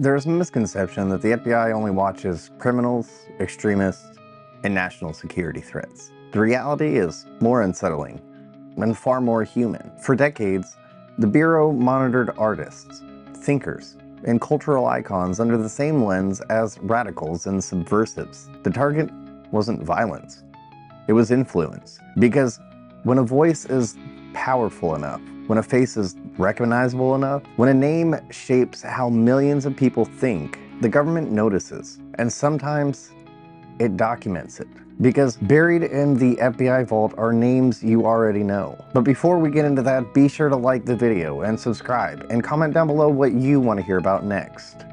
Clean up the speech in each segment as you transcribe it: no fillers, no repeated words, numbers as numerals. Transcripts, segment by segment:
There's a misconception that the FBI only watches criminals, extremists, and national security threats. The reality is more unsettling and far more human. For decades, the Bureau monitored artists, thinkers, and cultural icons under the same lens as radicals and subversives. The target wasn't violence, it was influence. Because when a voice is powerful enough, when a face is recognizable enough, when a name shapes how millions of people think, the government notices, and sometimes it documents it. Because buried in the FBI vault are names you already know. But before we get into that, be sure to like the video and subscribe, and comment down below what you want to hear about next.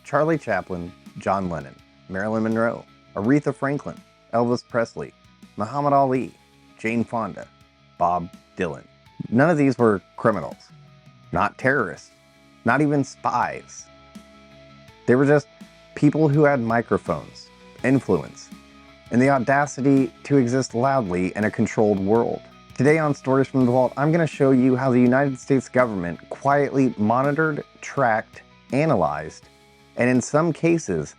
Charlie Chaplin, John Lennon, Marilyn Monroe, Aretha Franklin, Elvis Presley, Muhammad Ali, Jane Fonda, Bob Dylan. None of these were criminals, not terrorists, not even spies. They were just people who had microphones, influence, and the audacity to exist loudly in a controlled world. Today on Stories from the Vault, I'm going to show you how the United States government quietly monitored, tracked, analyzed, and in some cases,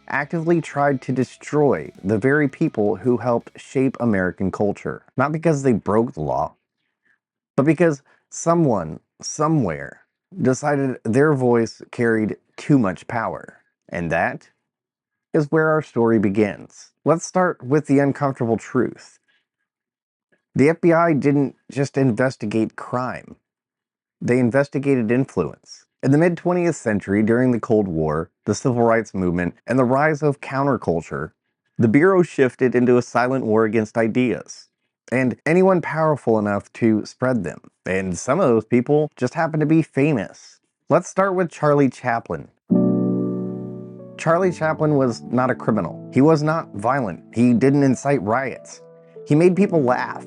actively tried to destroy the very people who helped shape American culture. Not because they broke the law, but because someone, somewhere, decided their voice carried too much power. And that is where our story begins. Let's start with the uncomfortable truth. The FBI didn't just investigate crime. They investigated influence. In the mid-20th century, during the Cold War, the Civil Rights Movement, and the rise of counterculture, the Bureau shifted into a silent war against ideas, and anyone powerful enough to spread them. And some of those people just happened to be famous. Let's start with Charlie Chaplin. Charlie Chaplin was not a criminal. He was not violent. He didn't incite riots. He made people laugh.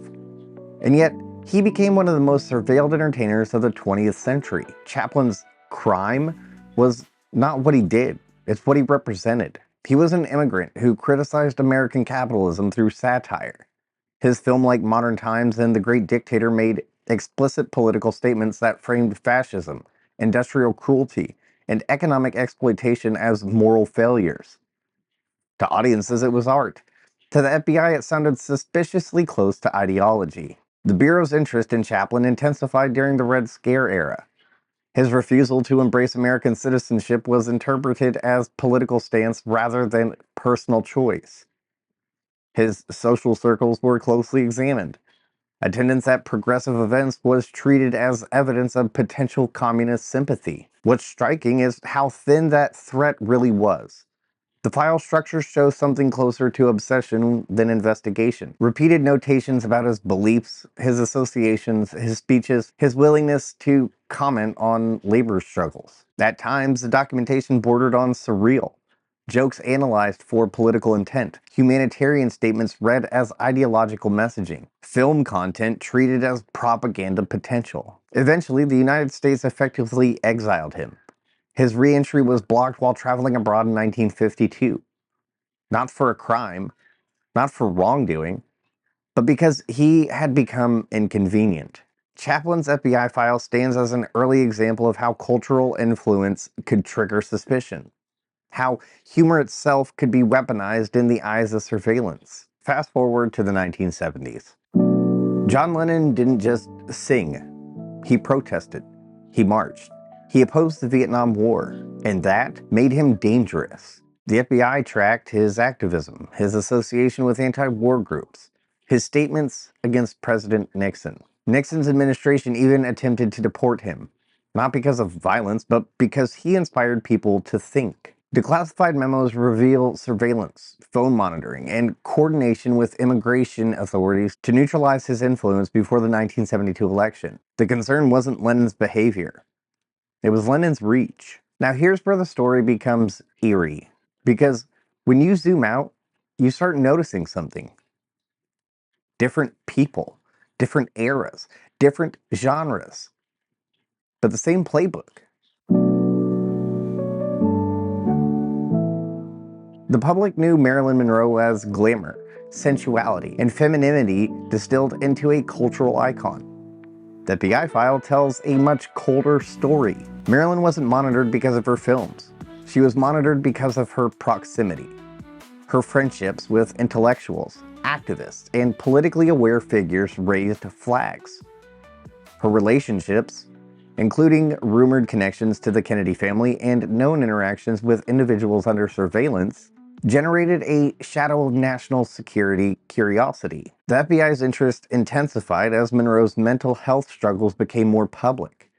And yet, he became one of the most surveilled entertainers of the 20th century. Chaplin's crime was not what he did, it's what he represented. He was an immigrant who criticized American capitalism through satire. His film like Modern Times and The Great Dictator made explicit political statements that framed fascism, industrial cruelty, and economic exploitation as moral failures. To audiences, it was art. To the FBI, it sounded suspiciously close to ideology. The Bureau's interest in Chaplin intensified during the Red Scare era. His refusal to embrace American citizenship was interpreted as political stance rather than personal choice. His social circles were closely examined. Attendance at progressive events was treated as evidence of potential communist sympathy. What's striking is how thin that threat really was. The file structure shows something closer to obsession than investigation. Repeated notations about his beliefs, his associations, his speeches, his willingness to comment on labor struggles. At times, the documentation bordered on surreal. Jokes analyzed for political intent. Humanitarian statements read as ideological messaging. Film content treated as propaganda potential. Eventually, the United States effectively exiled him. His re-entry was blocked while traveling abroad in 1952. Not for a crime, not for wrongdoing, but because he had become inconvenient. Chaplin's FBI file stands as an early example of how cultural influence could trigger suspicion, how humor itself could be weaponized in the eyes of surveillance. Fast forward to the 1970s. John Lennon didn't just sing, he protested, he marched. He opposed the Vietnam War, and that made him dangerous. The FBI tracked his activism, his association with anti-war groups, his statements against President Nixon. Nixon's administration even attempted to deport him, not because of violence, but because he inspired people to think. Declassified memos reveal surveillance, phone monitoring, and coordination with immigration authorities to neutralize his influence before the 1972 election. The concern wasn't Lennon's behavior. It was Lennon's reach. Now here's where the story becomes eerie. Because when you zoom out, you start noticing something. Different people, different eras, different genres, but the same playbook. The public knew Marilyn Monroe as glamour, sensuality, and femininity distilled into a cultural icon. The FBI file tells a much colder story. Marilyn wasn't monitored because of her films. She was monitored because of her proximity. Her friendships with intellectuals, activists, and politically aware figures raised flags. Her relationships, including rumored connections to the Kennedy family and known interactions with individuals under surveillance, generated a shadow of national security curiosity. The FBI's interest intensified as Monroe's mental health struggles became more public.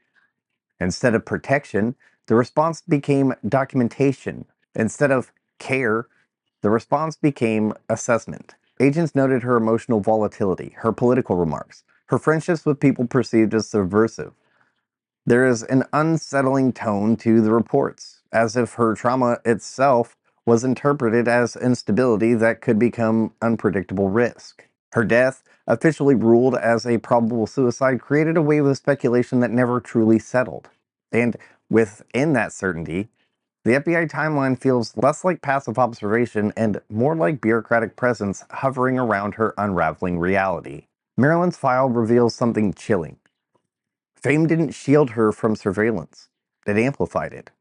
Instead of protection, the response became documentation. Instead of care, the response became assessment. Agents noted her emotional volatility, her political remarks, her friendships with people perceived as subversive. There is an unsettling tone to the reports, as if her trauma itself was interpreted as instability that could become unpredictable risk. Her death, officially ruled as a probable suicide, created a wave of speculation that never truly settled. And within that certainty, the FBI timeline feels less like passive observation and more like bureaucratic presence hovering around her unraveling reality. Marilyn's file reveals something chilling. Fame didn't shield her from surveillance, it amplified it.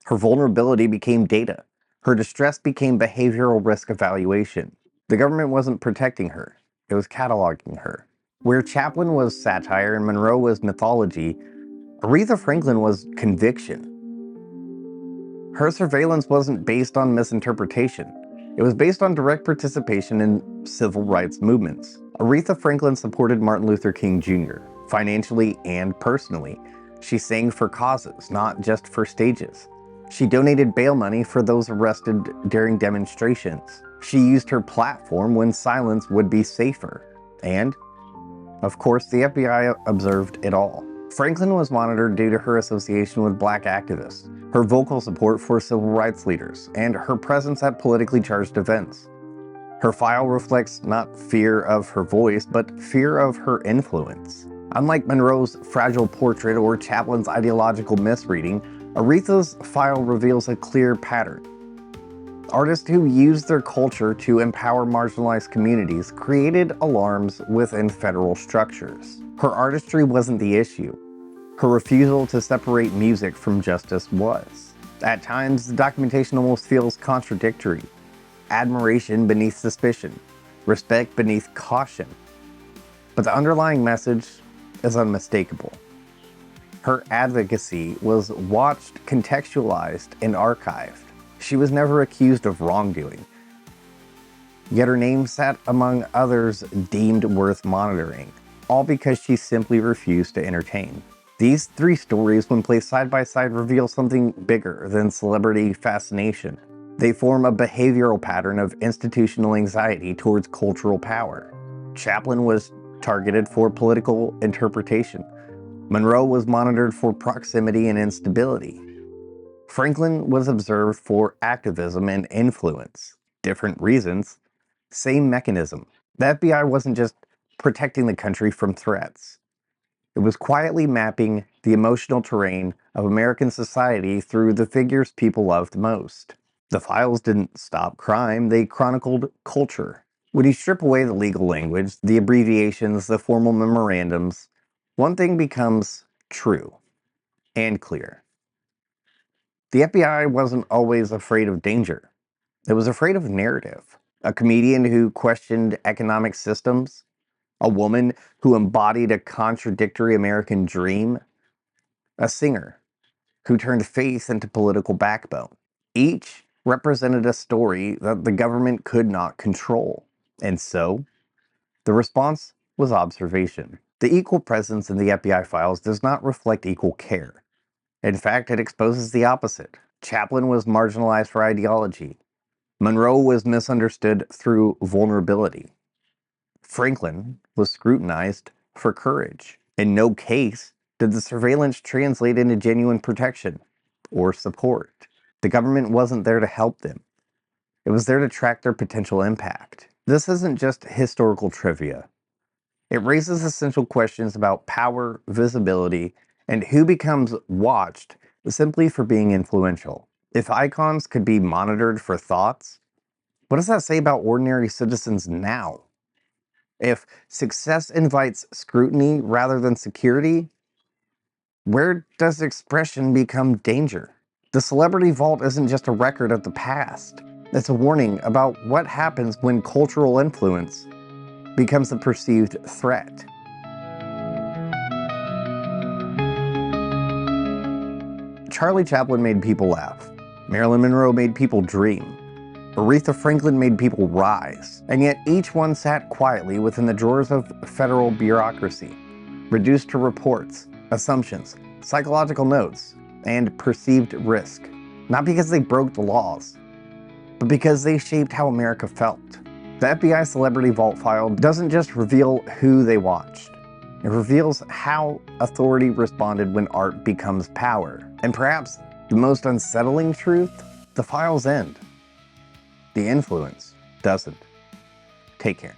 Her vulnerability became data. Her distress became behavioral risk evaluation. The government wasn't protecting her, it was cataloging her. Where Chaplin was satire and Monroe was mythology, Aretha Franklin was conviction. Her surveillance wasn't based on misinterpretation. It was based on direct participation in civil rights movements. Aretha Franklin supported Martin Luther King Jr., financially and personally. She sang for causes, not just for stages. She donated bail money for those arrested during demonstrations. She used her platform when silence would be safer. And, of course, the FBI observed it all. Franklin was monitored due to her association with black activists, her vocal support for civil rights leaders, and her presence at politically charged events. Her file reflects not fear of her voice, but fear of her influence. Unlike Monroe's fragile portrait or Chaplin's ideological misreading, Aretha's file reveals a clear pattern. Artists who used their culture to empower marginalized communities created alarms within federal structures. Her artistry wasn't the issue. Her refusal to separate music from justice was. At times, the documentation almost feels contradictory. Admiration beneath suspicion, respect beneath caution. But the underlying message is unmistakable. Her advocacy was watched, contextualized, and archived. She was never accused of wrongdoing. Yet her name sat among others deemed worth monitoring, all because she simply refused to entertain. These three stories, when placed side by side, reveal something bigger than celebrity fascination. They form a behavioral pattern of institutional anxiety towards cultural power. Chaplin was targeted for political interpretation. Monroe was monitored for proximity and instability. Franklin was observed for activism and influence. Different reasons, same mechanism. The FBI wasn't just protecting the country from threats. It was quietly mapping the emotional terrain of American society through the figures people loved most. The files didn't stop crime, they chronicled culture. When you strip away the legal language, the abbreviations, the formal memorandums, one thing becomes true and clear. The FBI wasn't always afraid of danger. It was afraid of narrative. A comedian who questioned economic systems, a woman who embodied a contradictory American dream, a singer who turned faith into political backbone. Each represented a story that the government could not control. And so, the response was observation. The equal presence in the FBI files does not reflect equal care. In fact, it exposes the opposite. Chaplin was marginalized for ideology. Monroe was misunderstood through vulnerability. Franklin was scrutinized for courage. In no case did the surveillance translate into genuine protection or support. The government wasn't there to help them. It was there to track their potential impact. This isn't just historical trivia. It raises essential questions about power, visibility, and who becomes watched simply for being influential. If icons could be monitored for thoughts, What does that say about ordinary citizens now? If success invites scrutiny rather than security, where does expression become danger? The Celebrity Vault isn't just a record of the past. It's a warning about what happens when cultural influence becomes a perceived threat. Charlie Chaplin made people laugh. Marilyn Monroe made people dream. Aretha Franklin made people rise. And yet each one sat quietly within the drawers of federal bureaucracy, reduced to reports, assumptions, psychological notes, and perceived risk. Not because they broke the laws, but because they shaped how America felt. The FBI Celebrity Vault file doesn't just reveal who they watched. It reveals how authority responded when art becomes power. And perhaps the most unsettling truth, the files end. The influence doesn't. Take care.